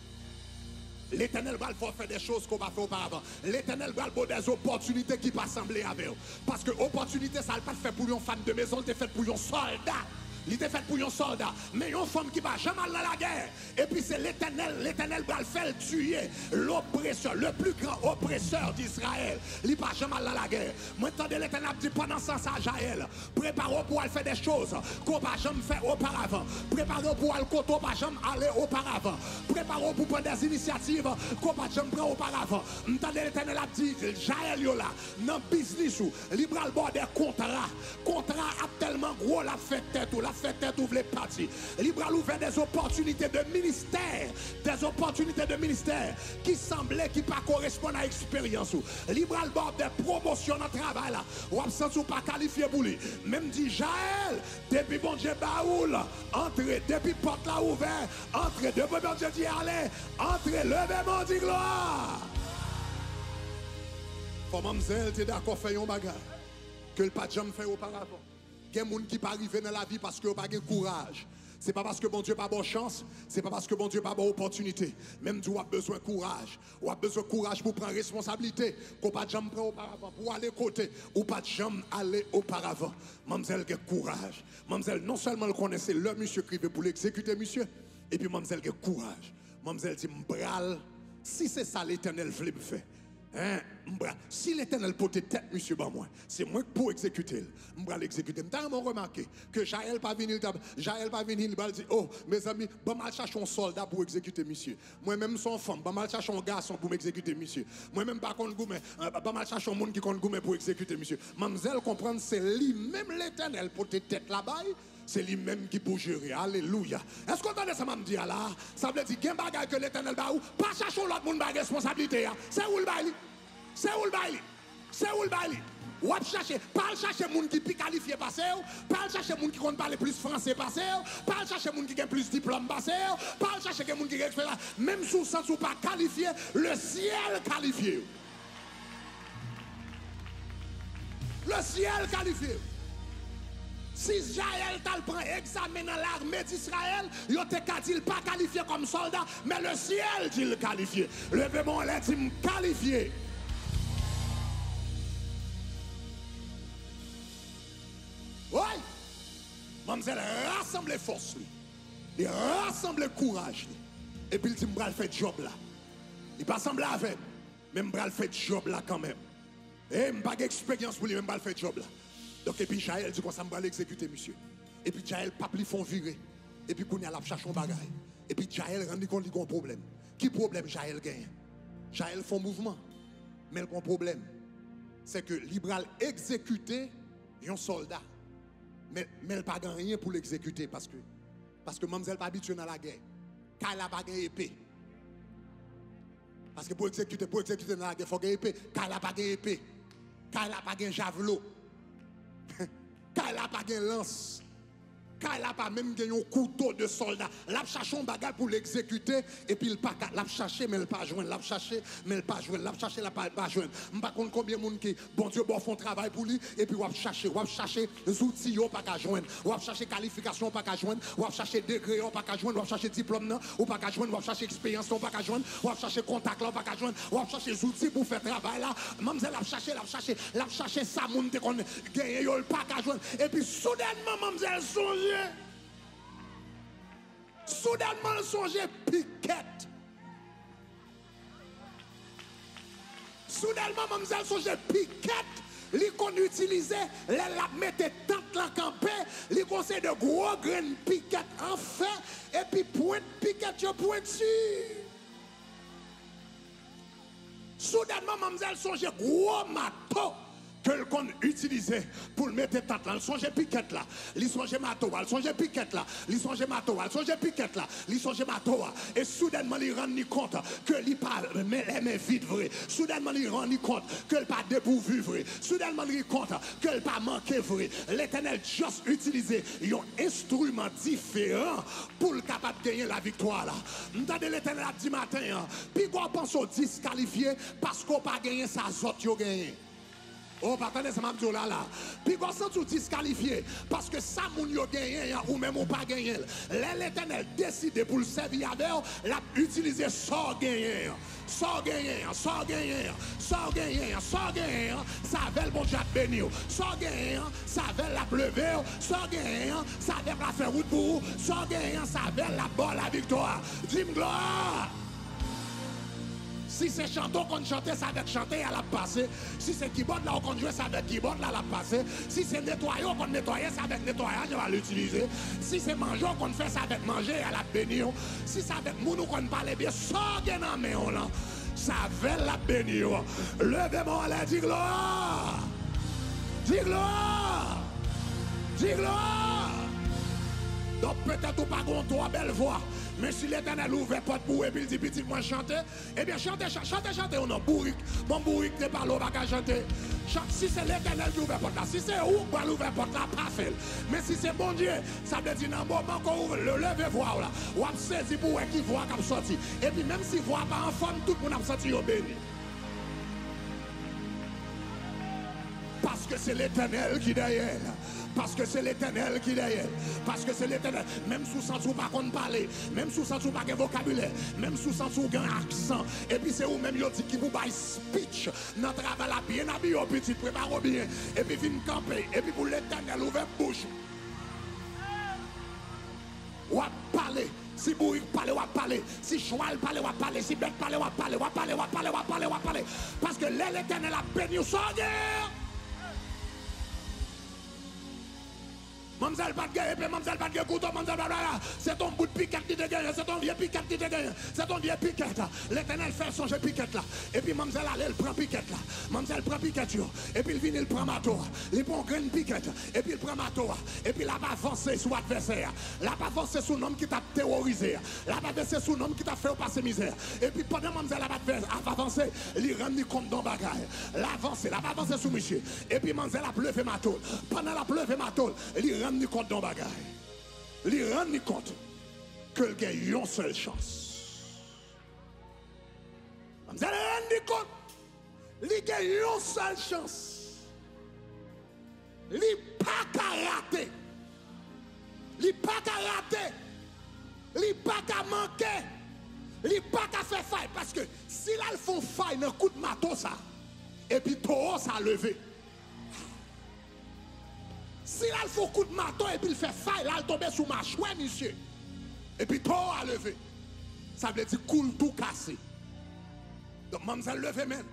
L'Éternel va faire des choses qu'on va faire auparavant. L'Éternel va faire des opportunités qui pas sembler avec eux. Parce que l'opportunité, ça ne pas fait pour une femme de maison, c'est fait pour un soldat. Il était fait pour un soldat, mais une femme qui va jamais aller dans la guerre. Et puis c'est l'Éternel va le faire tuer l'oppresseur, le plus grand oppresseur d'Israël. Il ne va jamais aller dans la guerre. Maintenant, l'Éternel dit pendant ça, Jaël, préparez-vous pour aller faire des choses qu'on ne va jamais faire auparavant. Préparez-vous pour aller qu'on ne va jamais aller auparavant. Préparez-vous pour prendre des initiatives qu'on ne va jamais prendre auparavant. Maintenant, l'Éternel a dit, Jaël, dans le business, il va le bord des contrats. Contrat a tellement gros, la fait tête ou la fait tête ouvre les parties. Libre à l'ouvert des opportunités de ministère. Des opportunités de ministère qui semblaient qui pas correspondent à l'expérience. Libre à l'bord des promotions dans le travail là. Ou absence ou pas qualifié pour lui. Même dit Jaël, depuis bon Dieu baoul, entrez, depuis porte là ouvert, entrez, depuis bon Dieu dit allez, entrez, levez mon dit gloire. Faut mademoiselle, t'es d'accord faire un bagage que le pas jamais fait auparavant. Il y a des gens qui pas arriver dans la vie parce que pas de courage. C'est pas parce que bon Dieu pas bonne chance, c'est pas parce que bon Dieu pas bonne opportunité. Même tu as besoin de courage. Ou a besoin de courage pour prendre responsabilité. Qu'on pas jamais prendre auparavant pour aller côté ou pas jamais aller auparavant. Mademoiselle a courage. Mademoiselle non seulement le connaissait le monsieur qui veut pour l'exécuter monsieur, et puis mademoiselle a courage. Mademoiselle dit m'bral si c'est ça l'Éternel veut me faire. Hein? Si l'Éternel porte tête, monsieur, ben moi, c'est moi pour exécuter. Je vais l'exécuter. Je vais remarqué que Jaël pas venu, il va dire, oh, mes amis, je vais chercher un soldat pour exécuter monsieur. Moi-même, son femme, je vais chercher un garçon pour m'exécuter monsieur. Moi-même, pas contre gourmet, je vais chercher un monde qui compte gourmet pour exécuter monsieur. Mademoiselle, comprendre, c'est lui-même l'Éternel porte tête là-bas. C'est lui-même qui peut gérer. Alléluia. Est-ce qu'on entend ça, me dire là? Ça veut dire qu'il y a un bagage que l'Éternel va ou pas chercher l'autre monde de responsabilité. C'est où le bail? C'est où le bail? C'est où le bail? Ou chercher, pas chercher moun qui peut qualifier passer, pas chercher moun qui compte parler plus français passer, pas chercher moun qui a plus diplôme passer, pas chercher moun qui a expérience, même sous sens ou pas qualifié, le ciel qualifié. Le ciel qualifié. Si Jaël t'a prend examen dans l'armée d'Israël, il ne pas qualifié comme soldat, mais le ciel dit le qualifié. Levez mon lait, dit me qualifié. Oui, mademoiselle rassemble les forces, il rassemble le courage, et puis il dit, je vais faire job là. Il pas sembler avec, mais je vais faire job là quand même. Et je n'ai pas d'expérience pour lui, mais je vais faire job là. Donc, et puis Jaël dit, ça va l'exécuter, monsieur. Et puis Jaël, pape, lui font virer. Et puis, qu'on y a la chercher un bagage. Et puis Jaël rend compte qu'il a un problème. Qui problème Jaël gagne? Jaël fait un mouvement. Mais le problème, c'est que Libral exécuter un soldat. Mais elle n'a pas rien pour l'exécuter parce que mademoiselle n'est pas habituée à la guerre. Car elle n'a pas gagné épée. Parce que pour exécuter dans la guerre, il faut gagner épée. Car elle n'a pas gagné épée. Car elle n'a pas gagné javelot. Car elle n'a pas gagné lance. Car elle n'a pas même gagné un couteau de soldat. Elle cherche un bagage pour l'exécuter. Et puis il pas l'a chercher, mais elle pas joindre. L'a chercher, mais elle pas joindre. L'a chercher, elle pas joindre. Je ne sais pas combien de monde qui, bon Dieu, bon font travail pour lui. Et puis on va chercher les outils, on pas joindre. On va chercher qualification, pas joindre. On va chercher degré, on pas joindre. On va chercher diplôme, on pas joindre. On va chercher expérience, on pas joindre. On va chercher contact, on pas joindre. On va chercher les outils pour faire travail là. Mademoiselle l'a cherché ça, monde qui gagne, pas joindre. Et puis soudainement, mademoiselle songe. Soudainement, elle songeait piquette. Soudainement, mademoiselle songeait piquette. Li qu'on utilisait, la mettait tente la campé, li conseille de gros graines piquette en fait, et puis pointe piquette, je pointe dessus. Soudainement, mademoiselle songeait gros marteau que le qu'on utilisait pour le mettre tente là. Elle songeait piquette là, li songeait marteau, elle songeait piquette là, li songeait marteau, elle songeait piquette là, li songeait marteau. Et soudainement, il rend compte que li pas les mains vides vrai. Soudainement, il rend compte que le pas dépourvu vrai. Soudainement, il rend compte que le pas manqué vrai. L'Éternel juste utilisé un instrument différent pour le capable de gagner la victoire là. M'entendez l'Éternel a dit matin, puis qu'on pense au disqualifié parce qu'on pas gagné sa zot yo gagné. Oh, attendez, ça m'a dit là. Puis quand ça tout disqualifié, parce que ça, moun yo gagné, ou même ou pas gagné. L'Éternel décide pour le servir avec, l'a utilisé sans gagner. Sans gagner, sans gagner, sans gagner, sans gagner, ça avait le bon Dieu béni. Sans gagner, ça avait la pleuver. Sans gagner, ça avait la faire route pour. Sans gagner, ça avait la bonne la victoire. Dis-moi gloire. Si c'est chanton qu'on chantait, ça va être chanté à la passé. Si c'est keyboard là qu'on jouait, ça va être keyboard là à la passé. Si c'est nettoyant qu'on nettoyait, ça va être nettoyage, on va l'utiliser. Si c'est manger qu'on fait, ça va être manger à la bénion. Si ça va être mounou qu'on parle bien, sans gain en main là, ça va être la bénion. Levez-moi là, dis gloire. Dis gloire. Dis gloire. Donc peut-être ou pas qu'on toi belle voix. Mais si l'Éternel ouvre porte pour et puis il dit petit moi chanter, eh bien chantez on a bourrique. Bon bourrique t'es pas là pas chanter. Si c'est l'Éternel qui ouvre porte là, si c'est où qui ouvre porte là, pas fait. Mais si c'est bon Dieu, ça veut dire dans moment qu'on ouvre le lever voix là, ou a saisi pour qui voix qui sorti. Et puis même si voix pas en forme, tout le monde a sorti au béni. Parce que c'est l'Éternel qui derrière. Parce que c'est l'Éternel qui est derrière. Parce que c'est l'Éternel. Même sous sans pas qu'on parler, même sous sans pas de vocabulaire, même sous sans un accent. Et puis c'est où même yo dit qui vous baille speech. Notre travail là bien habillé au petit, prépare bien. Et puis vient camper. Et puis pour l'Éternel ouvert bouche. Ou à parler. Si bourrique parle, ou à parler. Si cheval parle, ou à parler. Si bête parle, ou à parler. Ou à parler, ou à parler, ou à parler, ou à parler. Parce que l'Éternel a béni au sang guerre. Mamzelle pas de guerre, puis mamzelle pas de guerre, couteau, mamzelle pas de guerre. C'est ton bout de piquette qui te gagne, c'est ton vieux piquette qui te gagne, c'est ton vieux piquette. L'Éternel fait songer piquette là. Et puis mamzelle allait, elle prend piquette là. Mamzelle prend piquette yo. Et puis il vient, il prend mato. Il prend graine piquette. Et puis il prend mato. Et puis là, va avancer sur l'adversaire. Là, va avancer sur l'homme qui t'a terrorisé. Là, va avancer sur l'homme qui t'a fait passer misère. Et puis pendant mamzelle va avancer, il rend compte dans bagaille. Là, va avancer sur monsieur. Et puis mamzelle a pleuvé mato. Pendant la pleuvé mato, il rend compte dans bagaille. Il rend compte que le gars a une seule chance. Vous allez rendre compte, il a une seule chance. Il pas qu'à rater. Il pas qu'à rater. Il pas qu'à manquer. Il pas qu'à faire faille. Parce que si là, ils font faille dans le coup de matos, ça, et puis tout ça a levé. Si là, il faut coup de marteau et puis il fait faille, là, il tombe sous ma chouette, monsieur. Et puis tout a levé. Ça veut dire coule tout cassé. Donc, mademoiselle levé même.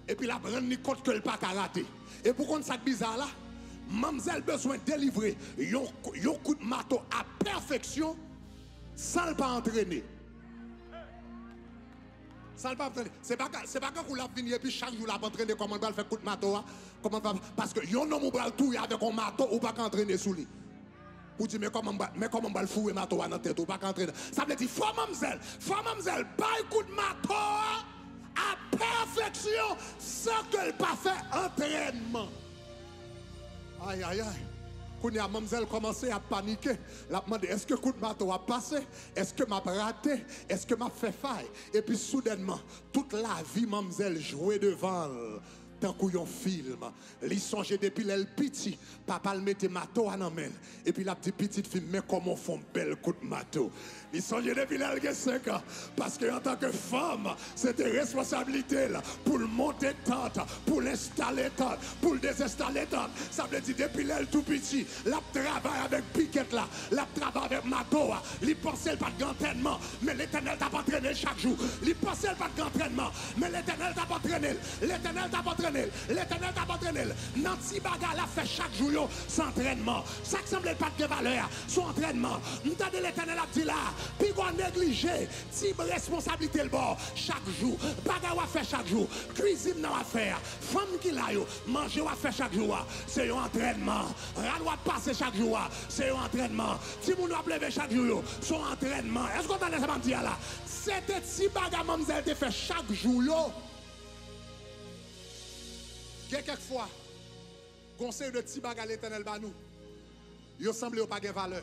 Et puis la prendre compte que le pas qu'à rater. Et pour qu'on ça bizarre là, mademoiselle besoin de délivrer un coup de marteau à perfection sans le pas entraîner. Ça ne pas entraîner. C'est pas quand vous l'avez venu et puis chaque jour vous l'avez entraîné comment on va faire coup de marteau. Comment parce que yon homme va le tout avec un marteau ou pas entraîner sous lui. Vous dites mais comment on va le fouer marteau dans la tête ou pas entraîner. Ça veut dire faut mademoiselle, pas un coup de marteau à perfection sans que le pas fait entraînement. Aïe aïe aïe. Quand la mademoiselle commençait à paniquer, la demandé est-ce que coup de marteau a passé? Est-ce que m'a raté? Est-ce que m'a fait faille? Et puis soudainement, toute la vie, mademoiselle jouait devant elle. Tant qu'on film, il songeait depuis le petit, papa le mettait marteau à la main. Et puis la petite fille, mais comment font bel coup de marteau? Il songeait depuis là, il a 5 ans. Parce qu'en tant que femme, c'était responsabilité là, pour le monter tente, pour l'installer tente, pour le désinstaller tente. Ça veut dire depuis là, tout petit, la travaille avec piquette là, la travaille avec mato. Il pensait pas d'entraînement, mais l'Éternel t'a pas entraîné chaque jour. Il pensait pas d'entraînement, mais l'Éternel t'a pas entraîné. L'Éternel t'a pas entraîné. L'Éternel t'a pas entraîné. Nanti bagarre l'a fait chaque jour son entraînement. Ça ne semble pas de valeur, son entraînement. Nous t'avons l'Éternel a dit là, puis qu'on néglige, si responsabilité le bord chaque jour. Bagarre à faire chaque jour. Cuisine à faire. Femme qui l'a yo, manger à faire chaque jour. C'est un entraînement. Rien doit passer chaque jour. C'est un entraînement. Si vous doit lever chaque jour, son entraînement. Est-ce qu'on entend ça me dire là? C'était si bagarre mademoiselle te fait chaque jour yo. Quelquefois, conseil de petit bagarre l'Éternel va nous. Il semble pas de valeur.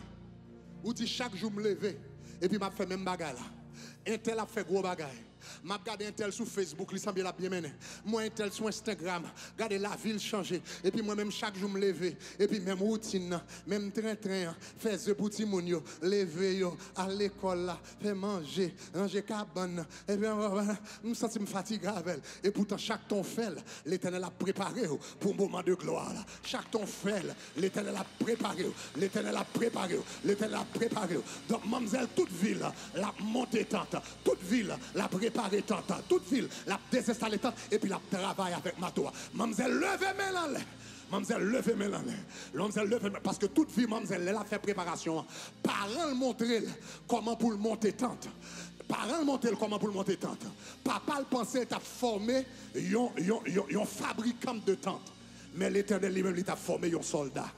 Ou dit chaque jour me lever et puis m'a fait même bagarre là. Un tel a fait gros bagarre. M'a regardé un tel sur Facebook, il semble bien mené. Moi un tel sur Instagram, regardez la ville changer. Et puis moi même chaque jour me lever. Et puis même routine, même train, faire ce petit moun yo, lever yo, à l'école là, faire manger, ranger cabane. Et puis me sens me fatigué avec. Et pourtant chaque ton fait, l'Éternel a préparé pour un moment de gloire là. Chaque ton fait, l'Éternel a préparé, l'Éternel a préparé, l'Éternel a préparé. Donc mademoiselle toute ville la montée tente, toute ville la préparé tente, toute ville la désinstallé tente et puis la travaille avec mato. Mademoiselle levez mes mademoiselle levez mes mademoiselle levez parce que toute ville mademoiselle elle a fait préparation. Parents le montrer comment pour le monter tente. Parents le montrer comment pour le monter tente. Papa le pensait t'a formé un fabricant de tente. Mais l'Éternel lui-même il t'a formé un soldat.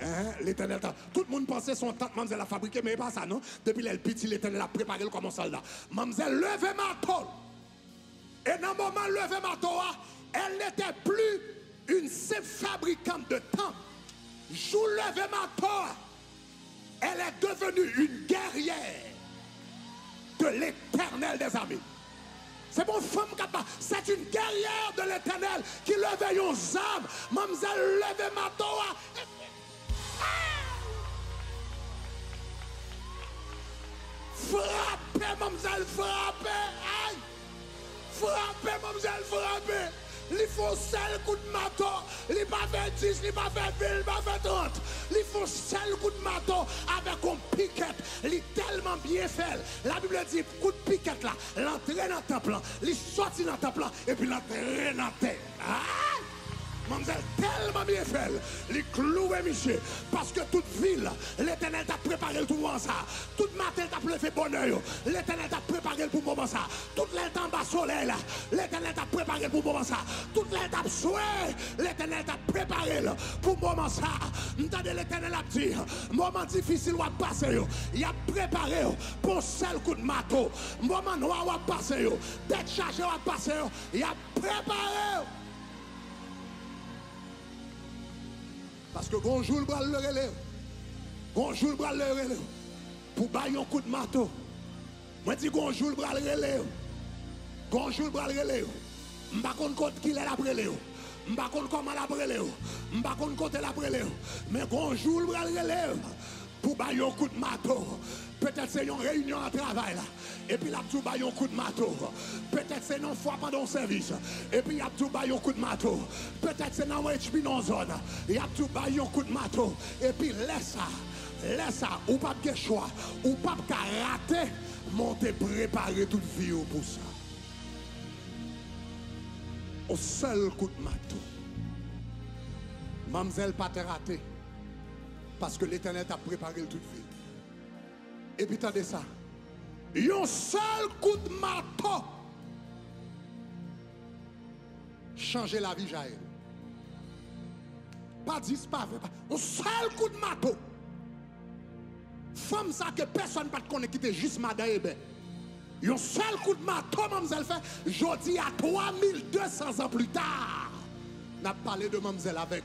Hein? L'Éternel, tout le monde pensait son tante, mademoiselle a fabriqué, mais pas ça, non? Depuis le petit, l'Éternel a préparé comme un soldat. Mademoiselle, levez ma tôle. Et dans le moment levez ma tôle, elle n'était plus une simple fabricante de temps. Je levez ma tôle. Elle est devenue une guerrière de l'Éternel des armées. C'est mon femme capable. C'est une guerrière de l'Éternel qui levait une âme. Mademoiselle, levez ma tôle. Frappez, mademoiselle, frappez. Aïe. Frappez, mademoiselle, frappez. Il faut seul coup de marteau. Il pas fait 10, il pas fait 20, il pas fait 30. Il faut seul coup de marteau avec un piquette. Il est tellement bien fait. La Bible dit coup de piquette là. L'entrée dans le temple. Il sortit dans le temple et puis l'entrée dans la terre. Aïe. Mademoiselle, tellement bien fait, les cloués, monsieur, parce que toute ville, l'Éternel t'a préparé tout moment ça. Toute matin, t'a levé bonheur, l'Éternel t'a préparé pour moment ça. Toute l'air en bas soleil, là, l'Éternel t'a préparé pour moment ça. Toute l'air t'a souhait, l'Éternel t'a préparé pour moment ça. M'entendez l'Éternel a dit, moment difficile va passer, il a préparé pour un seul coup de marteau. Moment noir va passer, tête chargée va passer, il a préparé. Parce que bonjour le bras le relève. Bonjour le bras le relève. Pour bailler un coup de marteau. Moi dis bonjour le bras le relève. Bonjour le bras le relève. M'pa konn compte qui est la relève. M'pa konn comment la relève. M'pa konn côté la relève. Mais bonjour le bras le relève. Pour bailler un coup de marteau. Peut-être c'est une réunion à travail là. Et puis là, tout baille un coup de marteau. Peut-être c'est une fois pendant le service. Et puis il y a tout baille un coup de marteau. Peut-être c'est dans HP dans zone. Il y a tout baille un coup de marteau. Et puis laisse ça. Ou pas de choix. Ou pas de rater. Monter préparer toute vie pour ça. Au seul coup de marteau. Mademoiselle pas te rater. Parce que l'Éternel t'a préparé toute vie. Et puis attendez ça. Un seul coup de marteau changer la vie Jaël. Pas 10, pas 20. Un seul coup de marteau. Femme ça que personne ne peut connaître qui était juste madame Eben. Un seul coup de marteau, mademoiselle fait. Jodi à 3200 ans plus tard. N'a parlé de mademoiselle avec.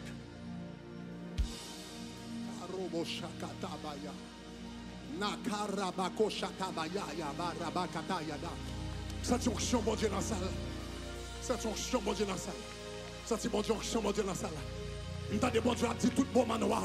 Cette onction, bon Dieu, dans la salle. Cette onction, bon Dieu, dans la salle. Cette onction, bon Dieu, dans la salle. Nous avons bon Dieu a dit tout bon manoir,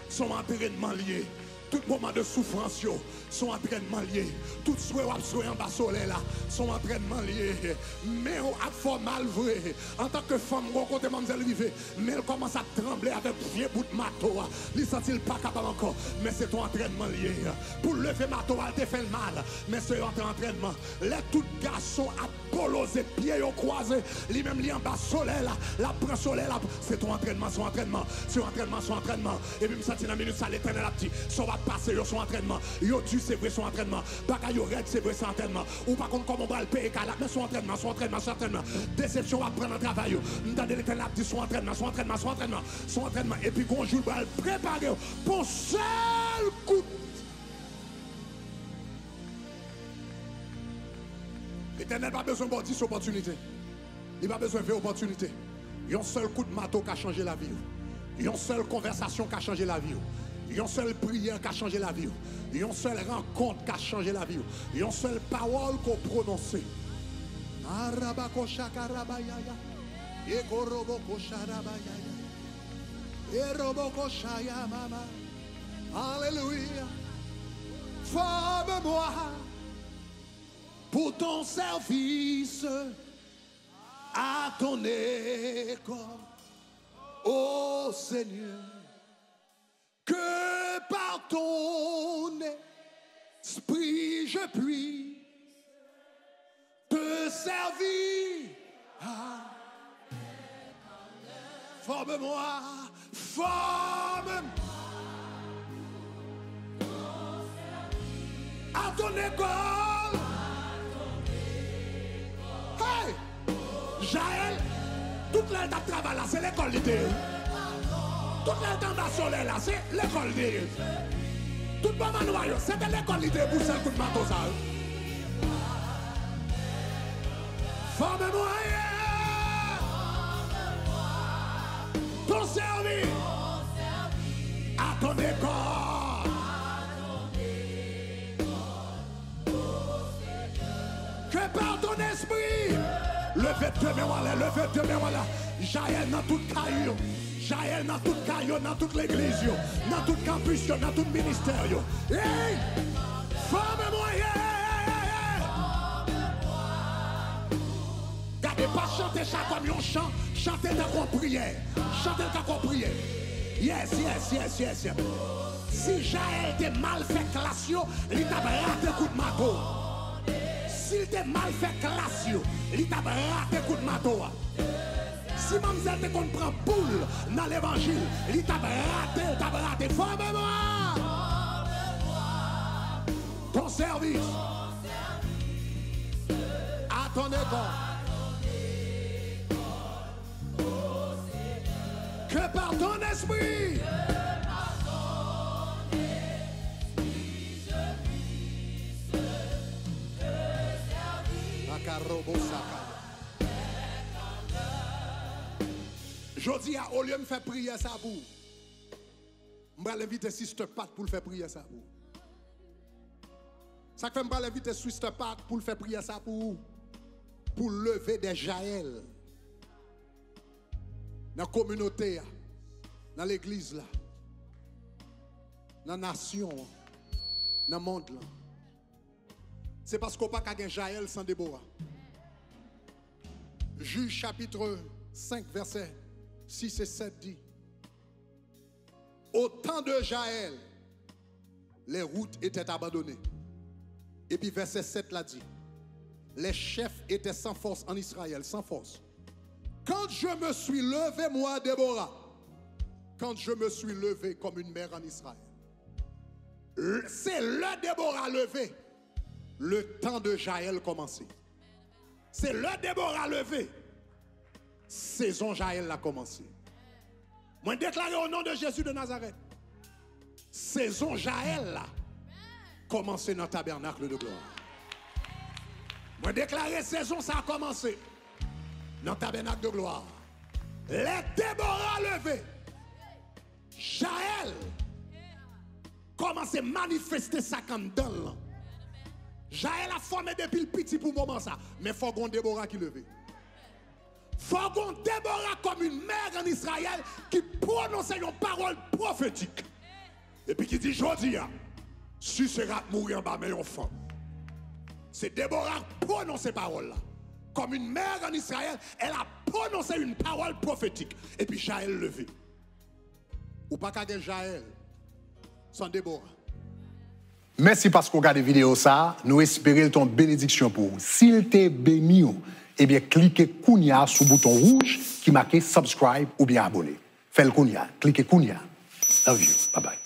son entraînement lié. Tout moment de souffrance, son entraînement lié. Tout souhait en bas soleil là, son entraînement lié. Mais on a fort mal vrai. En tant que femme, on côté mademoiselle rivé, mais elle commence à trembler avec vieux bout de marteau. Il sentit pas capable encore, mais c'est ton entraînement lié. Pour lever marteau, elle te fait le mal, mais c'est votre entraînement. Les tout garçons à polosé, pieds au croisé, lui-même li en bas soleil là, la prend soleil là, c'est ton entraînement, son entraînement, son entraînement, son entraînement. Et puis me sentir dans minute ça l'éternel la petit, ça va passer son entraînement. Yo tu c'est vrai son entraînement, bagaille yo red c'est vrai son entraînement. Ou par contre comment on va le payer mais son entraînement, son entraînement, son entraînement. Déception va prendre un travail. M'entendez l'éternel la petit son entraînement, son entraînement, son entraînement, son entraînement. Et puis qu'on joue le bal préparé pour seul coup. L'éternel n'a pas besoin de 10 opportunités. Il n'a pas besoin de 20 opportunités. Il y a un seul coup de marteau qui a changé la vie. Il y a une seule conversation qui a changé la vie. Il y a une seule prière qui a changé la vie. Il y a une seule rencontre qui a changé la vie. Il y a une seule parole qu'on prononce. Alléluia. Forme-moi pour ton service à ton école, ô Seigneur, que par ton esprit je puis te servir. Forme-moi, forme-moi à ton école. Hey! Jaël, toute l'état de travail là, c'est l'école de Dieu. Toute l'état de soleil là, c'est l'école de Dieu. Tout le monde noyau, c'était l'école de Dieu pour celle coup de marteau ça. Forme-moi, ton service à ton école. Que par ton esprit, levez-toi, mais voilà, levez-toi, mais voilà. Jaël dans toute caillou, Jaël dans toute caillou, dans toute l'église, dans tout campus, dans tout ministère. Hey! Forme-moi, gardez pas chanter ça comme un chant, chantez dans qu'on prière, chantez dans qu'on prière. Yes. Si Jaël t'es mal fait classe, il t'a raté coup de marteau. S'il t'a mal fait classe, il t'a raté coup de marteau. Si mademoiselle te comprend boule dans l'évangile, il t'a raté. Forme-moi ton service à ton école. Que par ton esprit, je dis à au lieu de faire prier ça pour, je vais l'inviter Sister Pat pour le faire prier ça pour. Ça fait que je vais l'inviter Sister Pat pour le faire prier ça pour lever des Jaël dans la communauté, dans l'église là, dans la nation, dans le monde là. C'est parce qu'on n'a pas qu'à Jaël sans Déborah. Juge chapitre 5, verset 6 et 7 dit: au temps de Jaël, les routes étaient abandonnées. Et puis verset 7 l'a dit: les chefs étaient sans force en Israël, sans force. Quand je me suis levé, moi, Déborah, quand je me suis levé comme une mère en Israël, c'est le Déborah levé. Le temps de Jaël commencé. C'est le Déborah levé. Saison Jaël a commencé. Moi déclaré au nom de Jésus de Nazareth. Saison Jaël a commencé dans le tabernacle de gloire. Moi déclaré saison ça a commencé dans le tabernacle de gloire. Les Déborah levés. Jaël commence à manifester ça comme dans. Jaël a formé depuis le petit pour le moment ça. Mais il faut qu'on Déborah qui leve. Il faut qu'on Déborah comme une mère en Israël qui prononce une parole prophétique. Et puis qui dit, je dis, Si c'est rap mourir en bas, mais enfant. C'est Déborah qui prononce ces paroles-là. Comme une mère en Israël, elle a prononcé une parole prophétique. Et puis Jaël levé. Ou pas qu'à Jaël sans Déborah. Merci parce qu'on regarde la vidéo ça. Nous espérons ton bénédiction pour vous. S'il t'est béni, eh bien, cliquez Kounia sur le bouton rouge qui marque subscribe ou bien abonner. Faites le Kounia. Cliquez Kounia. Love you. Bye bye.